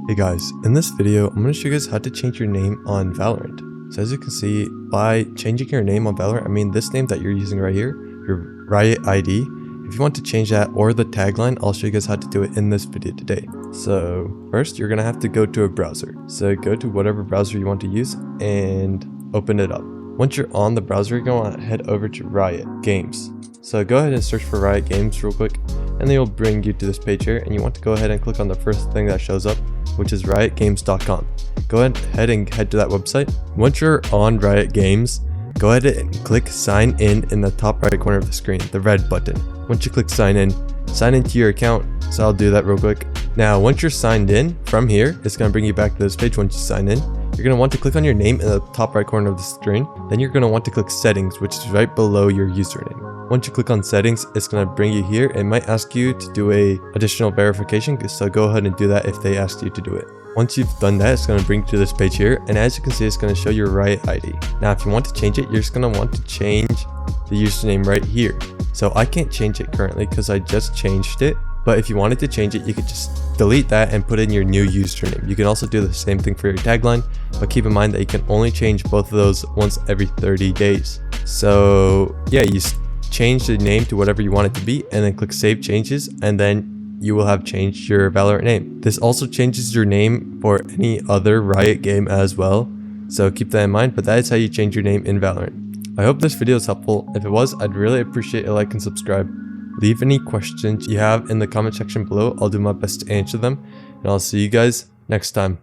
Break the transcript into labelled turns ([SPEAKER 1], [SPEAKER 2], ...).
[SPEAKER 1] Hey guys, in this video, I'm going to show you guys how to change your name on Valorant. So as you can see, by changing your name on Valorant, I mean this name that you're using right here, your Riot ID. If you want to change that or the tagline, I'll show you guys how to do it in this video today. So first, you're going to have to go to a browser. So go to whatever browser you want to use and open it up. Once you're on the browser, you're going to head over to Riot Games. So go ahead and search for Riot Games real quick, and then it'll bring you to this page here, and you want to go ahead and click on the first thing that shows up, which is riotgames.com. Go ahead and head to that website. Once you're on Riot Games, go ahead and click sign in the top right corner of the screen, the red button. Once you click sign into your account. So I'll do that real quick. Now, once you're signed in, from here, it's going to bring you back to this page. Once you sign in, you're going to want to click on your name in the top right corner of the screen. Then you're going to want to click settings, which is right below your username. Once you click on settings, it's going to bring you here. It might ask you to do a additional verification, so go ahead and do that if they ask you to do it. Once you've done that, it's going to bring you to this page here, and as you can see, it's going to show your Riot ID. Now, if you want to change it, you're just going to want to change the username right here. So I can't change it currently because I just changed it, but if you wanted to change it, you could just delete that and put in your new username. You can also do the same thing for your tagline, but keep in mind that you can only change both of those once every 30 days. So yeah, you change the name to whatever you want it to be, and then click save changes, and then you will have changed your Valorant name. This also changes your name for any other Riot game as well, so keep that in mind, but that is how you change your name in Valorant. I hope this video is helpful. If it was, I'd really appreciate a like and subscribe. Leave any questions you have in the comment section below. I'll do my best to answer them, and I'll see you guys next time.